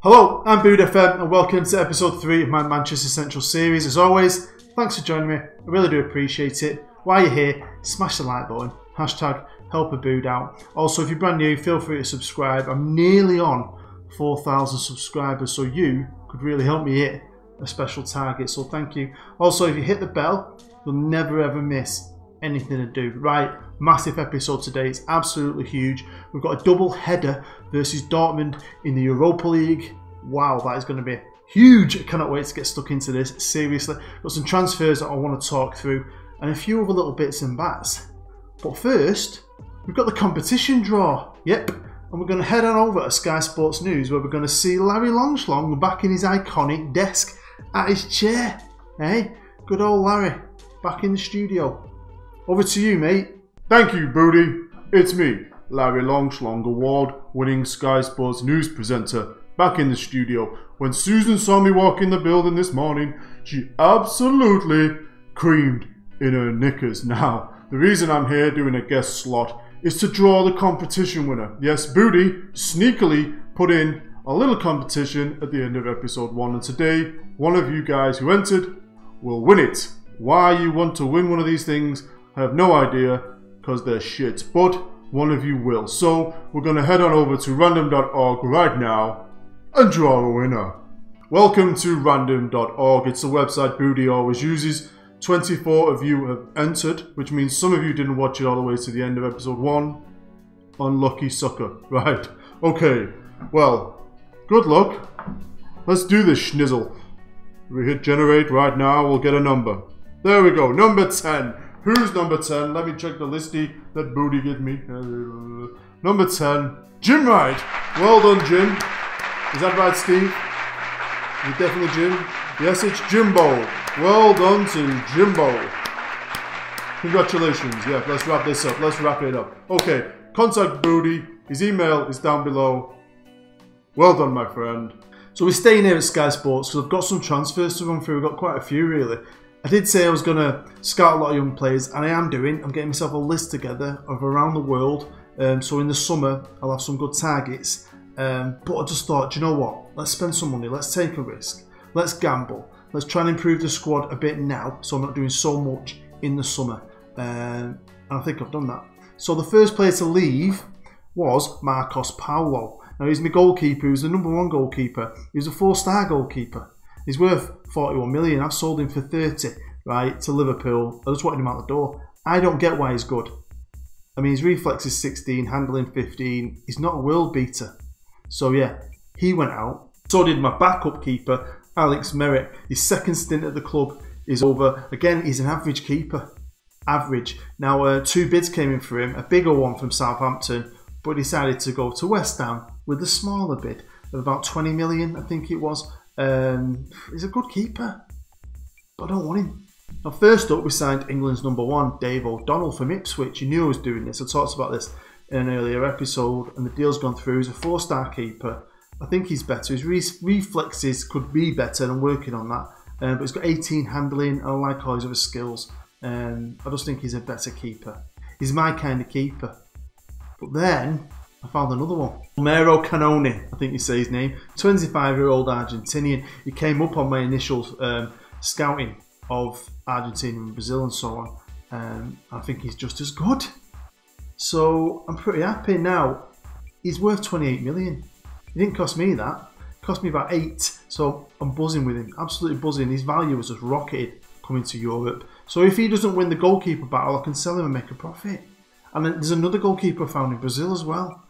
Hello, I'm Bood FM and welcome to episode 3 of my Manchester Central series. As always, thanks for joining me. I really do appreciate it. While you're here, smash the like button. Hashtag help a Bood out. Also, if you're brand new, feel free to subscribe. I'm nearly on 4,000 subscribers, so you could really help me hit a special target. So thank you. Also, if you hit the bell, you'll never ever miss anything to do. Right, massive episode today. It's absolutely huge. We've got a double header versus Dortmund in the Europa League. Wow, that is going to be huge. I cannot wait to get stuck into this. Seriously, got some transfers that I want to talk through and a few other little bits and bats. But first, we've got the competition draw. Yep, and we're going to head on over to Sky Sports News where we're going to see Larry Longschlong back in his iconic desk at his chair. Hey, good old Larry, back in the studio. Over to you, mate. Thank you, Booty. It's me, Larry Longschlong, award-winning Sky Sports News presenter, back in the studio. When Susan saw me walk in the building this morning, she absolutely creamed in her knickers. Now, the reason I'm here doing a guest slot is to draw the competition winner. Yes, Booty sneakily put in a little competition at the end of episode 1, and today, one of you guys who entered will win it. Why you want to win one of these things, I have no idea, because they're shit, but one of you will. So we're going to head on over to random.org right now and draw a winner. Welcome to random.org. It's the website Booty always uses. 24 of you have entered, which means some of you didn't watch it all the way to the end of episode 1. Unlucky sucker. Right. Okay. Well, good luck. Let's do this schnizzle. If we hit generate right now, we'll get a number. There we go. Number 10. Who's number 10? Let me check the listy that Booty gave me. Number 10, Jim Wright. Well done, Jim. Is that right, Steve? Is it definitely Jim? Yes, it's Jimbo. Well done to Jimbo. Congratulations. Yeah, let's wrap this up. Let's wrap it up. Okay, contact Booty. His email is down below. Well done, my friend. So we're staying here at Sky Sports because I've got some transfers to run through. We've got quite a few, really. I did say I was going to scout a lot of young players, and I am doing. I'm getting myself a list together of around the world. So in the summer, I'll have some good targets. But I just thought, do you know what? Let's spend some money. Let's take a risk. Let's gamble. Let's try and improve the squad a bit now, so I'm not doing so much in the summer. And I think I've done that. So the first player to leave was Marcos Paulo. Now he's my goalkeeper. He was the #1 goalkeeper. He was a 4-star goalkeeper. He's worth 41 million. I've sold him for 30, right, to Liverpool. I just wanted him out the door. I don't get why he's good. I mean, his reflex is 16, handling 15. He's not a world beater. So yeah, he went out. So did my backup keeper, Alex Merritt. His second stint at the club is over. Again, he's an average keeper. Average. Now, 2 bids came in for him. A bigger one from Southampton, but decided to go to West Ham with a smaller bid of about 20 million, I think it was. He's a good keeper, but I don't want him. Now, first up, we signed England's #1, Dave O'Donnell from Ipswich. You knew I was doing this. I talked about this in an earlier episode, and the deal's gone through. He's a 4-star keeper. I think he's better. His reflexes could be better, and I'm working on that. But he's got 18 handling, and I like all his other skills. I just think he's a better keeper. He's my kind of keeper. But then I found another one. Mero Canone, I think you say his name. 25-year-old Argentinian. He came up on my initial scouting of Argentina and Brazil and so on. I think he's just as good. So I'm pretty happy now. He's worth 28 million. He didn't cost me that. It cost me about 8. So I'm buzzing with him. Absolutely buzzing. His value was just rocketed coming to Europe. So if he doesn't win the goalkeeper battle, I can sell him and make a profit. And then there's another goalkeeper found in Brazil as well.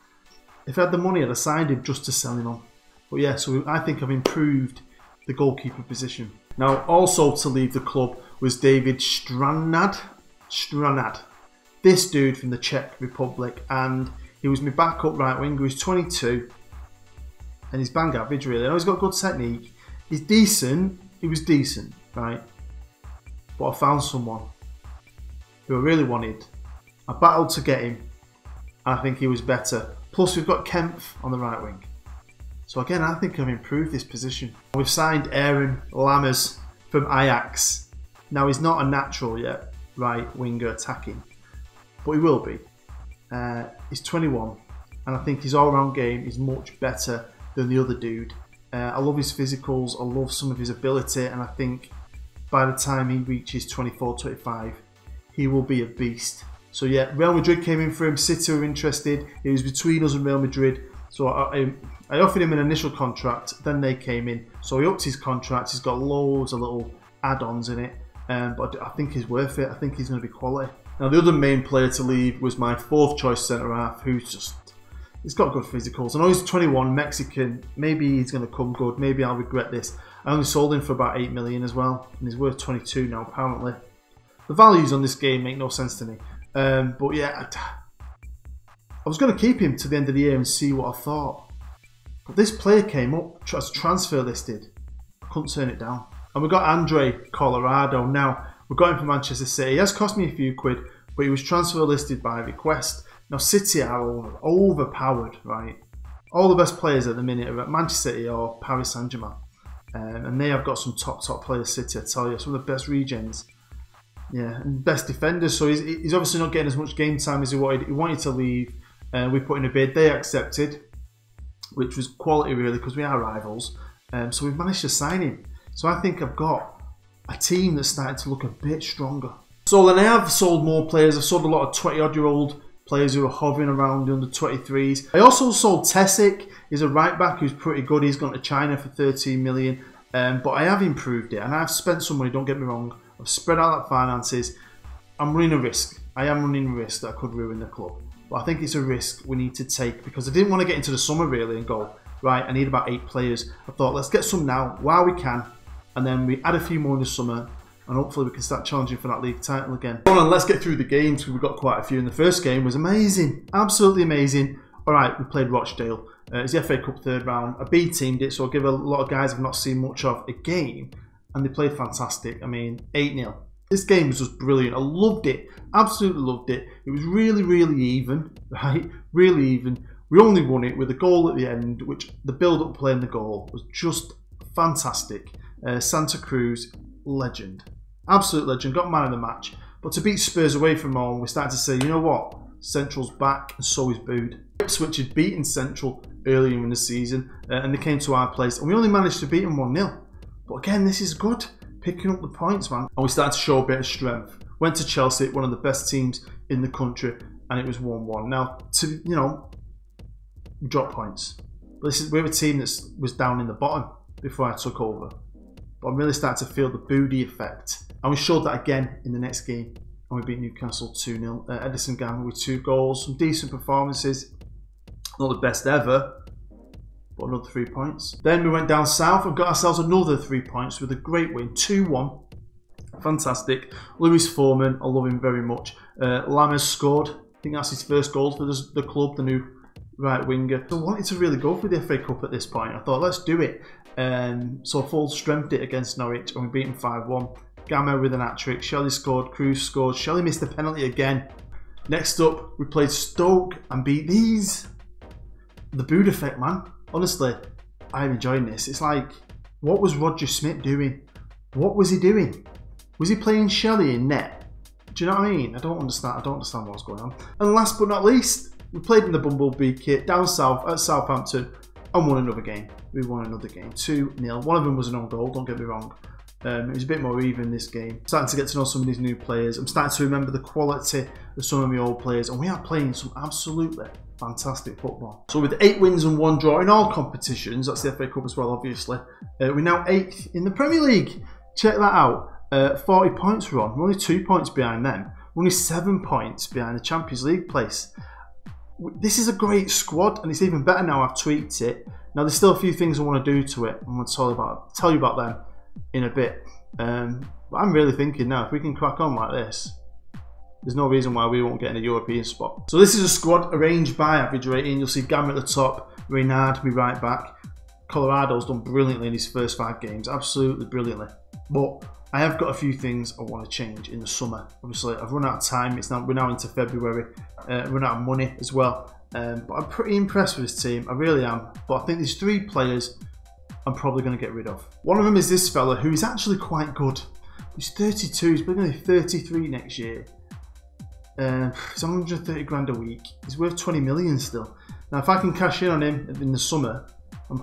If I had the money, I'd have signed him just to sell him on. But yeah, so I think I've improved the goalkeeper position. Now, also to leave the club was David Stranad. This dude from the Czech Republic. And he was my backup right winger. He's 22. And he's bang average, really. I know he's got good technique. He's decent. He was decent, right? But I found someone who I really wanted. I battled to get him. I think he was better. Plus, we've got Kempf on the right wing. So again, I think I've improved this position. We've signed Aaron Lammers from Ajax. Now, he's not a natural yet, right winger attacking. But he will be. He's 21. And I think his all-round game is much better than the other dude. I love his physicals, I love some of his ability, and I think by the time he reaches 24, 25, he will be a beast. So yeah, Real Madrid came in for him, City were interested, it was between us and Real Madrid, so I offered him an initial contract, then they came in, so he upped his contract, he's got loads of little add-ons in it, but I think he's worth it, I think he's going to be quality. Now the other main player to leave was my 4th choice centre-half, who's just, he's got good physicals. I know he's 21, Mexican, maybe he's going to come good, maybe I'll regret this. I only sold him for about 8 million as well, and he's worth 22 now apparently. The values on this game make no sense to me. But yeah, I was going to keep him to the end of the year and see what I thought. But this player came up as transfer listed. I couldn't turn it down. And we got Andre Colorado. Now, we got him from Manchester City. He has cost me a few quid, but he was transfer listed by request. Now, City are overpowered, right? All the best players at the minute are at Manchester City or Paris Saint-Germain. And they have got some top players, City, I tell you. Some of the best regens. Yeah, and best defenders. So he's obviously not getting as much game time as he wanted. He wanted to leave. We put in a bid. They accepted, which was quality really because we are rivals. So we've managed to sign him. So I think I've got a team that's starting to look a bit stronger. So then I have sold more players. I've sold a lot of 20-odd-year-old players who are hovering around the under 23s. I also sold Tesic. He's a right back who's pretty good. He's gone to China for 13 million. But I have improved it and I've spent some money, don't get me wrong. I've spread out that finances. I'm running a risk. I am running a risk that could ruin the club. But I think it's a risk we need to take because I didn't want to get into the summer really and go, right, I need about 8 players. I thought, let's get some now while we can. And then we add a few more in the summer and hopefully we can start challenging for that league title again. Come on, let's get through the games because we've got quite a few. And the first game was amazing. Absolutely amazing. All right, we played Rochdale. It's the FA Cup 3rd round. I B-teamed it, so I'll give a lot of guys I've not seen much of a game. And they played fantastic. I mean, 8-0. This game was just brilliant. I loved it. Absolutely loved it. It was really, really even, right? Really even. We only won it with a goal at the end, which the build-up playing the goal was just fantastic. Santa Cruz, legend. Absolute legend. Got man of the match. But to beat Spurs away from home, we started to say, you know what? Central's back, and so is Bood. Ipswich had beaten Central earlier in the season, and they came to our place, and we only managed to beat them 1-0. But again, this is good. Picking up the points, man. And we started to show a bit of strength. Went to Chelsea, one of the best teams in the country, and it was 1-1. Now, we dropped points. But we're a team that was down in the bottom before I took over. But I'm really starting to feel the Boody effect. And we showed that again in the next game. And we beat Newcastle 2-0. Edison Gamble with 2 goals. Some decent performances. Not the best ever. But another 3 points. Then we went down south and got ourselves another 3 points with a great win. 2-1. Fantastic. Lewis Foreman, I love him very much. Lammers scored. I think that's his first goal for the club, the new right winger. So I wanted to really go for the FA Cup at this point. I thought, let's do it. So full strengthed it against Norwich and we beat him 5-1. Gamma with an hat-trick. Shelley scored. Cruz scored. Shelley missed the penalty again. Next up, we played Stoke and beat these. The Bood effect, man. Honestly, I'm enjoying this. It's like, what was Roger Smith doing? What was he doing? Was he playing Shelley in net? Do you know what I mean? I don't understand what's going on. And last but not least, we played in the Bumblebee kit down south at Southampton and won another game. We won another game, 2-0. One of them was an own goal, don't get me wrong. It was a bit more even this game. Starting to get to know some of these new players. I'm starting to remember the quality of some of my old players, and we are playing some absolutely fantastic football. So with 8 wins and 1 draw in all competitions, that's the FA Cup as well, obviously. We're now 8th in the Premier League. Check that out. 40 points we're on. We're only 2 points behind them. We're only 7 points behind the Champions League place. This is a great squad, and it's even better now I've tweaked it. Now there's still a few things I want to do to it. I'm going to tell you about them in a bit. But I'm really thinking now, if we can crack on like this, there's no reason why we won't get in a European spot. So this is a squad arranged by average rating. You'll see Gamma at the top, Reynard, me right back. Colorado's done brilliantly in his first 5 games, absolutely brilliantly. But I have got a few things I want to change in the summer. Obviously, I've run out of time. We're now into February. Run out of money as well. But I'm pretty impressed with this team. I really am. But I think there's 3 players I'm probably going to get rid of. One of them is this fella who is actually quite good. He's 32. He's probably going to be 33 next year. He's 130 grand a week. He's worth 20 million still. Now, if I can cash in on him in the summer, I'm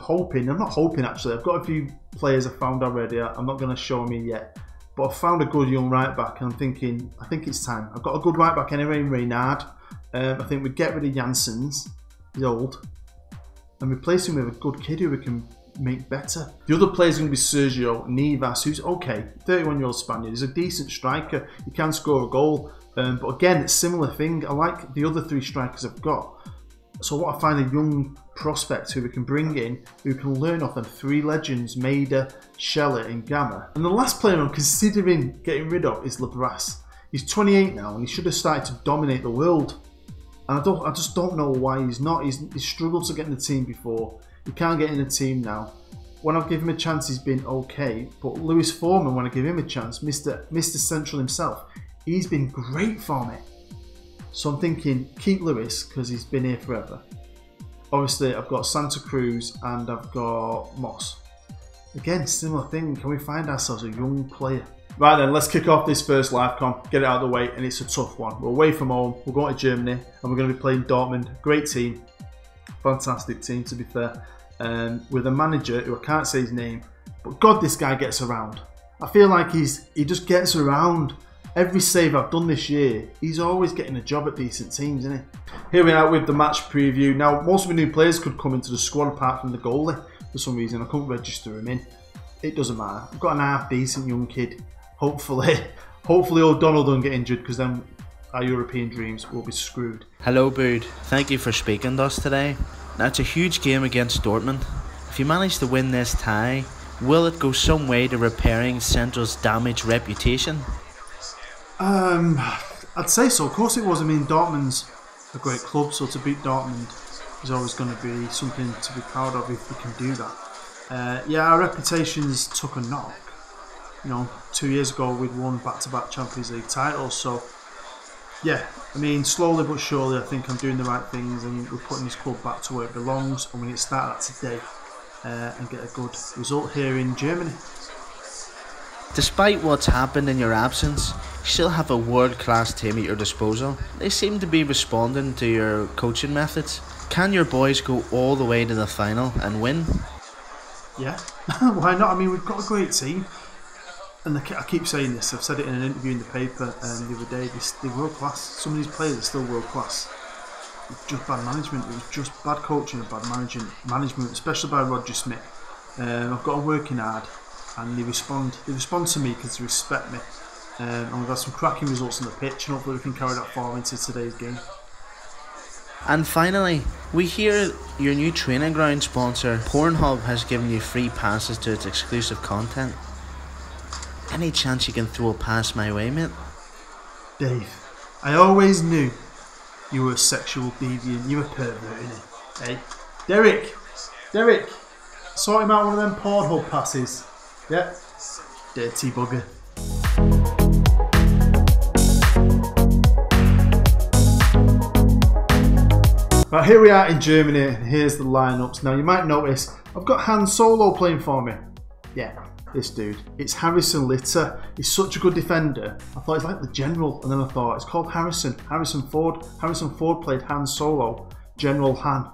not hoping actually, I've got a few players I found already. I'm not going to show them yet, but I found a good young right back, and I'm thinking, I think it's time. I've got a good right back anyway in Reynard. I think we'd get rid of Janssens, he's old, and replace him with a good kid who we can make better. The other player is going to be Sergio Nivas, who's okay, 31-year-old Spaniard. He's a decent striker, he can score a goal, but again, it's a similar thing. I like the other 3 strikers I've got. So what I find a young prospect who we can bring in, who can learn off them 3 legends, Maida, Scheller and Gamma. And the last player I'm considering getting rid of is Labras. He's 28 now and he should have started to dominate the world. And I just don't know why he's not. He's struggled to get in the team before. He can't get in the team now. When I've given him a chance, he's been okay. But Lewis Foreman, when I give him a chance, Mr. Central himself, he's been great for me. So I'm thinking, keep Lewis, because he's been here forever. Obviously, I've got Santa Cruz and I've got Moss. Again, similar thing. Can we find ourselves a young player? Right then, let's kick off this first live comp, get it out of the way, and it's a tough one. We're away from home, we're going to Germany, and we're going to be playing Dortmund. Great team. Fantastic team, to be fair. With a manager who I can't say his name, but God, this guy gets around. I feel like he just gets around. Every save I've done this year, he's always getting a job at decent teams, isn't he? Here we are with the match preview. Now, most of the new players could come into the squad apart from the goalie. For some reason, I couldn't register him in. It doesn't matter. I've got an half-decent young kid. Hopefully O'Donnell don't get injured, because then our European dreams will be screwed. Hello, Bood. Thank you for speaking to us today. Now, it's a huge game against Dortmund. If you manage to win this tie, will it go some way to repairing Central's damaged reputation? I'd say so. Of course it was. I mean, Dortmund's a great club, so to beat Dortmund is always going to be something to be proud of if we can do that. Yeah, our reputations took a knock. You know, 2 years ago we'd won back-to-back Champions League titles, so yeah, I mean, slowly but surely I think I'm doing the right things and we're putting this club back to where it belongs, and we need to start that today and get a good result here in Germany. Despite what's happened in your absence, you still have a world-class team at your disposal. They seem to be responding to your coaching methods. Can your boys go all the way to the final and win? Yeah, why not? I mean, we've got a great team. And I keep saying this, I've said it in an interview in the paper the other day, they're world class. Some of these players are still world class. It's just bad management, it was just bad coaching and bad management, especially by Roger Smith. I've got them working hard and they respond to me because they respect me. And we've had some cracking results on the pitch, and hopefully we can carry that forward into today's game. And finally, we hear your new training ground sponsor, Pornhub, has given you free passes to its exclusive content. Any chance you can throw a pass my way, mate? Dave, I always knew you were a sexual deviant, you were a pervert, innit? Hey, Derek, sort him out one of them Pornhub passes. Yep, dirty bugger. Right, here we are in Germany, and here's the lineups. Now you might notice I've got Han Solo playing for me. Yeah, this dude. It's Harrison Litter. He's such a good defender. I thought he's like the General, and then I thought it's called Harrison Ford. Harrison Ford played Han Solo, General Han.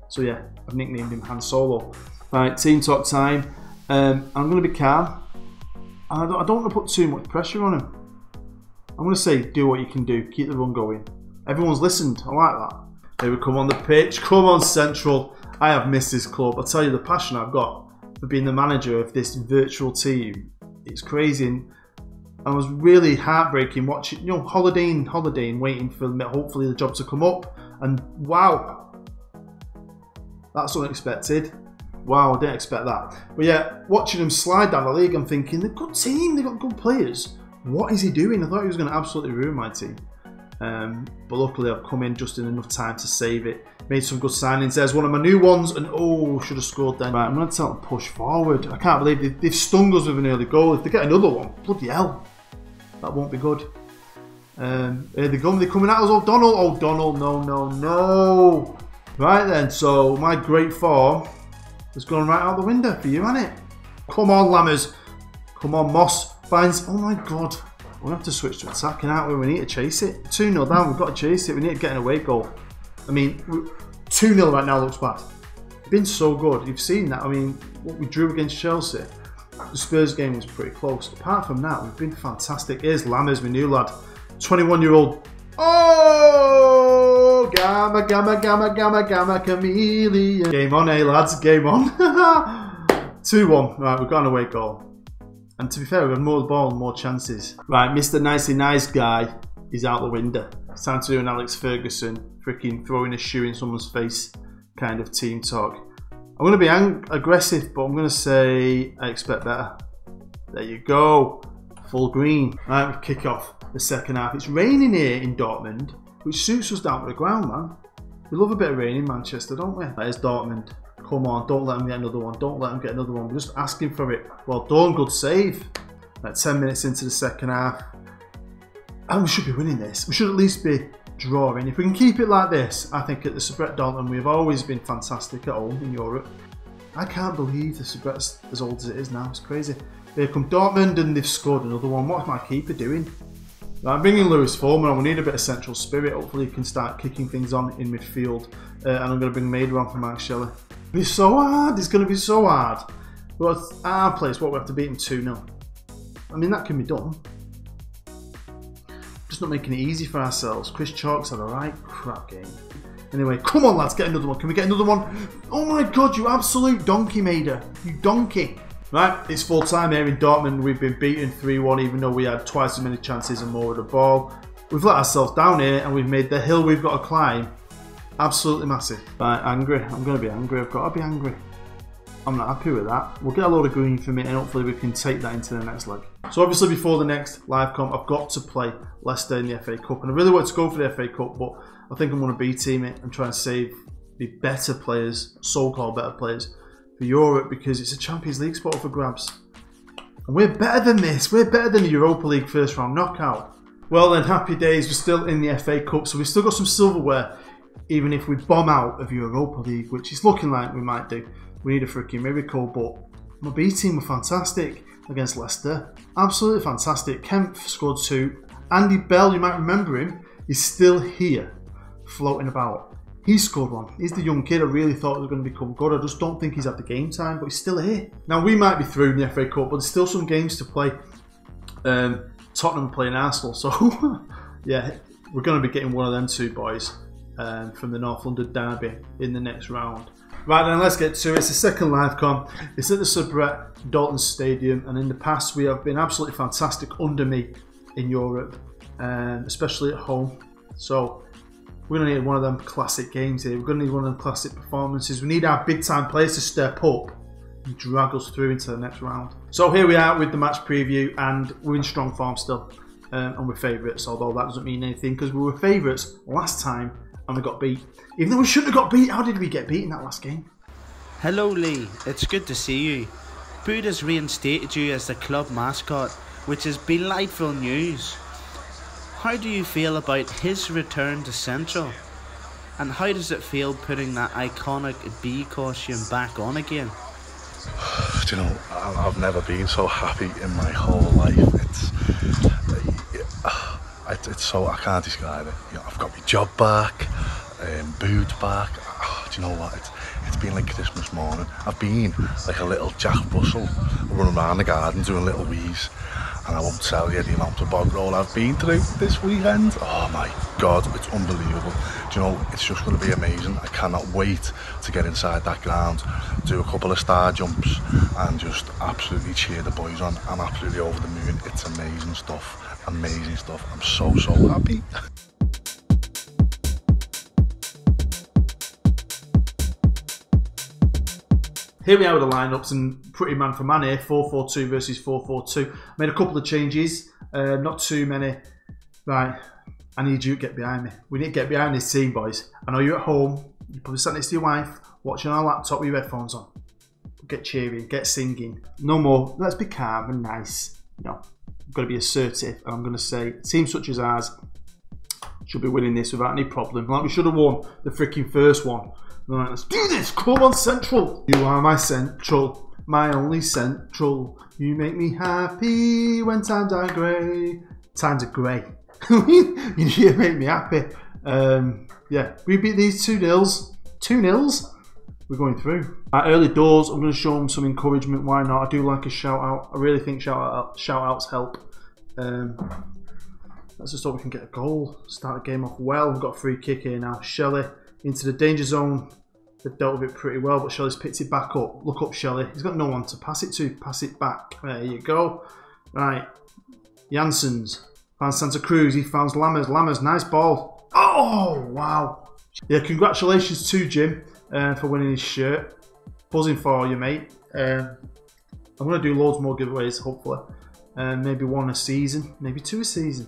So yeah, I've nicknamed him Han Solo. Right, team talk time. I'm going to be calm. I don't want to put too much pressure on him. I'm going to say, do what you can do. Keep the run going. Everyone's listened. I like that. Here we come on the pitch. Come on, Central. I have missed this club. I'll tell you the passion I've got for being the manager of this virtual team. It's crazy. And I was really heartbreaking watching, holidaying, waiting for hopefully the job to come up. And wow, that's unexpected. Wow, I didn't expect that. But yeah, watching them slide down the league, I'm thinking, they're a good team, they've got good players. What is he doing? I thought he was going to absolutely ruin my team. But luckily I've come in just in enough time to save it. Made some good signings. There's one of my new ones, and oh, should have scored then. Right, I'm going to tell them to push forward. I can't believe they've stung us with an early goal. If they get another one, bloody hell, that won't be good. Here they come, they're coming at us. O'Donnell, no. Right then, so my great form has gone right out the window for you, hasn't it? Come on, Lammers. Come on, Moss. Finds, oh my god. We'll have to switch to attacking, aren't we? We need to chase it. 2-0 down, we've got to chase it. We need to get an away goal. I mean, 2-0 right now looks bad. been so good. You've seen that. I mean, what we drew against Chelsea, the Spurs game was pretty close. Apart from that, we've been fantastic. Here's Lammers, my new lad, 21-year-old. Oh, gamma, gamma, gamma, gamma, gamma, chameleon. Game on, eh, lads? Game on. 2-1. Right, we've got an away goal. And to be fair, we've had more of the ball and more chances. Right, Mr. Nicey Nice guy is out the window. It's time to do an Alex Ferguson, freaking throwing a shoe in someone's face kind of team talk. I'm going to be aggressive, but I'm going to say I expect better. There you go. Full green. Right, we kick off the second half. It's raining here in Dortmund, which suits us down to the ground, man. We love a bit of rain in Manchester, don't we? There's Dortmund. Come on, don't let them get another one. Don't let them get another one. We're just asking for it. Well done, good save. Like 10 minutes into the second half. And we should be winning this. We should at least be drawing. If we can keep it like this, I think at the Soubrette Dortmund, we've always been fantastic at home in Europe. I can't believe the Soubrette's as old as it is now. It's crazy. Here come Dortmund and they've scored another one. What's my keeper doing? I'm bringing Lewis Foreman on. We need a bit of central spirit. Hopefully he can start kicking things on in midfield. And I'm going to bring Mader on for Mark Shelley. It's so hard. It's going to be so hard. But our place, what we have to beat him 2-0. I mean, that can be done. Just not making it easy for ourselves. Chris Chalk's had a right crap game. Anyway, come on lads, get another one. Can we get another one? Oh my god, you absolute donkey, Mader. You donkey. Right, it's full time here in Dortmund. We've been beaten 3-1 even though we had twice as many chances and more with the ball. We've let ourselves down here and we've made the hill we've got to climb absolutely massive. Right, angry. I'm going to be angry. I've got to be angry. I'm not happy with that. We'll get a load of green from it and hopefully we can take that into the next leg. So obviously before the next live comp, I've got to play Leicester in the FA Cup. And I really want to go for the FA Cup, but I think I'm going to B-team it and try and save the better players, so-called better players, for Europe because it's a Champions League spot for grabs. And we're better than this. We're better than the Europa League first round knockout. Well then, happy days. We're still in the FA Cup, so we've still got some silverware, even if we bomb out of Europa League, which is looking like we might do. We need a freaking miracle, but my B team were fantastic against Leicester. Absolutely fantastic. Kempf scored 2. Andy Bell, you might remember him, is still here, floating about. He scored 1. He's the young kid I really thought was going to become good. I just don't think he's had the game time, but he's still here. Now, we might be through in the FA Cup, but there's still some games to play. Tottenham playing Arsenal, so yeah, we're going to be getting one of them two boys from the North London derby in the next round. Right then, let's get to it. It's the second live com. It's at the Soubrette Dortmund Stadium, and in the past we have been absolutely fantastic under me in Europe, especially at home. So we're going to need one of them classic games here. We're going to need one of them classic performances. We need our big time players to step up and drag us through into the next round. So here we are with the match preview, and we're in strong form still, and we're favourites, although that doesn't mean anything because we were favourites last time and we got beat. Even though we shouldn't have got beat, how did we get beat in that last game? Hello Lee, it's good to see you. Boot has reinstated you as the club mascot, which is delightful news. How do you feel about his return to Central? And how does it feel putting that iconic bee costume back on again? Do you know, I've never been so happy in my whole life. It's so, I can't describe it. You know, I've got my job back, boot back. Oh, do you know what? It's been like Christmas morning. I've been like a little Jack Russell running around the garden doing little wheeze. And I won't tell you the amount of bog roll I've been through this weekend. Oh my God, it's unbelievable. Do you know, it's just going to be amazing. I cannot wait to get inside that ground, do a couple of star jumps and just absolutely cheer the boys on. I'm absolutely over the moon. It's amazing stuff. Amazing stuff. I'm so happy. Here we are with the lineups, and pretty man for man here, 4-4-2 versus 4-4-2. Made a couple of changes, not too many. Right, I need you to get behind me. We need to get behind this team, boys. I know you're at home, you're probably sat next to your wife, watching on a laptop with your headphones on. Get cheering, get singing. No more, let's be calm and nice. No, I've got to be assertive, and I'm going to say, teams such as ours should be winning this without any problem. Like we should have won the freaking first one. Right, let's do this. Come on, Central. You are my Central, my only Central. You make me happy when times are grey. Times are grey. You make me happy. Yeah, we beat these 2-0. 2-0? we're going through. At early doors, I'm going to show them some encouragement. Why not? I do like a shout out. I really think shout outs help. Let's just hope we can get a goal. Start the game off well. We've got a free kick here now. Shelley into the danger zone. They've dealt with it pretty well, but Shelley's picked it back up. Look up, Shelley. He's got no one to pass it to. Pass it back. There you go. Right. Janssens. Found Santa Cruz. He found Lammers. Lammers, nice ball. Oh, wow. Yeah, congratulations to Jim for winning his shirt. Buzzing for you, mate. I'm going to do loads more giveaways, hopefully. Maybe one a season. Maybe two a season.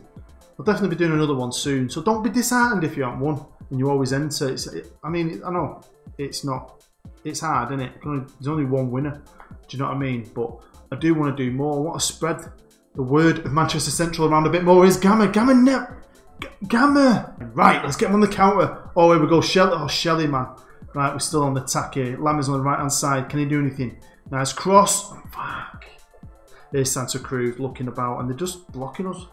I'll definitely be doing another one soon. So don't be disheartened if you haven't won and you always enter. I mean, I know it's not. It's hard, isn't it? There's only one winner. Do you know what I mean? But I do want to do more. I want to spread the word of Manchester Central around a bit more. Is Gamma. Right, let's get him on the counter. Oh, here we go. Shelley. Oh, Shelley, man. Right, we're still on the attack here. Lammers on the right-hand side. Can he do anything? Nice cross. Oh, fuck. There's Santa Cruz looking about, and they're just blocking us.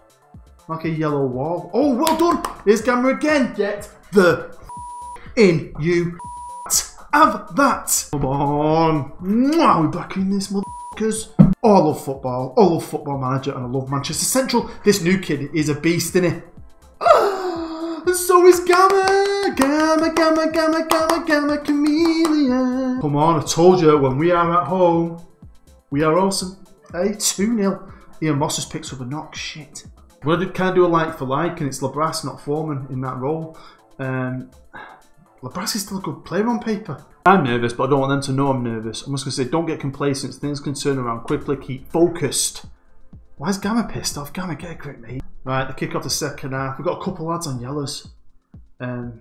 Like a yellow wall. Oh, well done. Here's Gamma again. Get the in, you have that. Come on. Mwah, we're back in this, motherfuckers. Oh, I love football. I love Football Manager, and I love Manchester Central. This new kid is a beast, isn't he? And so is Gamma. Gamma, chameleon. Come on, I told you, when we are at home, we are awesome. Hey, 2-0. Ian Moss has picked up a knock. Shit. Well, I kind of do a like for like, and it's Labras, not Foreman, in that role. Labras is still a good player on paper. I'm nervous, but I don't want them to know I'm nervous. I'm just going to say, don't get complacent. Things can turn around quickly. Keep focused. Why is Gamma pissed off? Gamma, get a grip, mate. Right, the kick off the second half. We've got a couple lads on yellows. I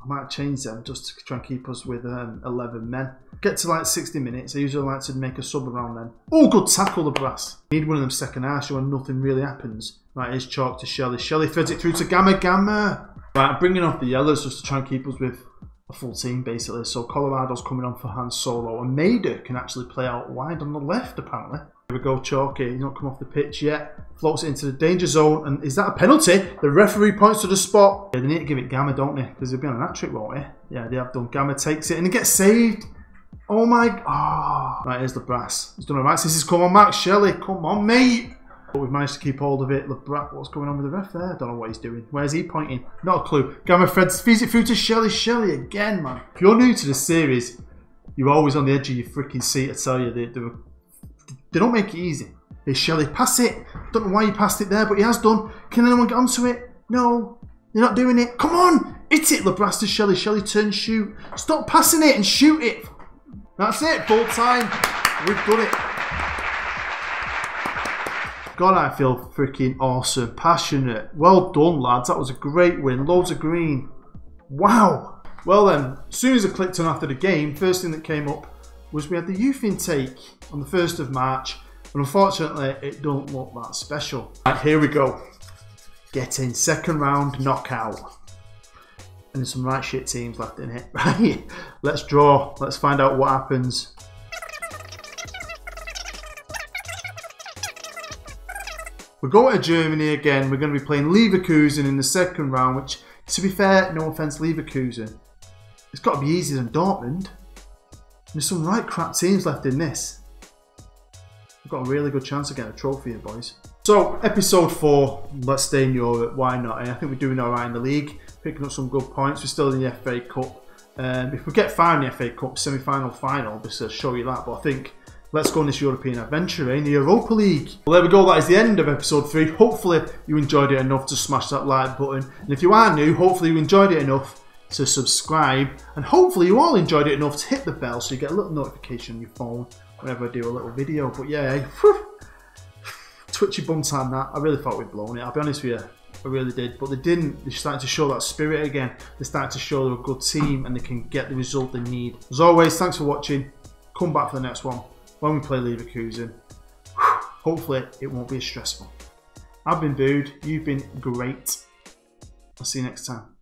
might change them just to try and keep us with 11 men. Get to like 60 minutes. I usually like to make a sub around then. Oh, good tackle, the brass. Need one of them second half when nothing really happens. Right, here's chalk to Shelley. Shelley feds it through to Gamma. Right, I'm bringing off the yellows just to try and keep us with a full team, basically. So Colorado's coming on for Han Solo. And Maida can actually play out wide on the left, apparently. Here we go, Chalky. He's not come off the pitch yet. Floats it into the danger zone. And is that a penalty? The referee points to the spot. Yeah, they need to give it Gamma, don't they? Because they'll be on an hat-trick, won't they? Yeah, they have done. Gamma takes it and it gets saved. Oh my... Oh. Right, here's the brass. He's done alright since he's come on. Max Shelley, come on, mate. But we've managed to keep hold of it. What's going on with the ref there? I don't know what he's doing. Where's he pointing? Not a clue. Gamma feeds it through to Shelley. Shelley again, man. If you're new to the series, you're always on the edge of your freaking seat, I tell you. They don't make it easy. Here's Shelley. Pass it. Don't know why he passed it there, but he has done. Can anyone get onto it? No. You're not doing it. Come on. Hit it, Labras to Shelley. Shelley turn, shoot. Stop passing it and shoot it. That's it. Full time. We've done it. God, I feel freaking awesome. Passionate. Well done, lads. That was a great win. Loads of green. Wow. Well then, as soon as I clicked on after the game, first thing that came up was we had the youth intake on the 1st of March. And unfortunately, it don't look that special. Right, here we go. Get in. Second round knockout. And there's some right shit teams left in it. Right. Let's draw. Let's find out what happens. We're going to Germany again. We're going to be playing Leverkusen in the second round, which, to be fair, no offence, Leverkusen, it's got to be easier than Dortmund. There's some right crap teams left in this. We've got a really good chance of getting a trophy here, boys. So, episode 4, let's stay in Europe, why not? And I think we're doing alright in the league, picking up some good points. We're still in the FA Cup. If we get far in the FA Cup, semi-final, final, obviously I'll show you that. But I think let's go on this European adventure in the Europa League. Well, there we go. That is the end of episode 3. Hopefully you enjoyed it enough to smash that like button. And if you are new, hopefully you enjoyed it enough to subscribe. And hopefully you all enjoyed it enough to hit the bell so you get a little notification on your phone whenever I do a little video. But yeah, twitchy bum time that. I really thought we'd blown it. I'll be honest with you. I really did. But they didn't. They're starting to show that spirit again. They're starting to show they're a good team and they can get the result they need. As always, thanks for watching. Come back for the next one. When we play Leverkusen, hopefully it won't be as stressful. I've been Booed, you've been great. I'll see you next time.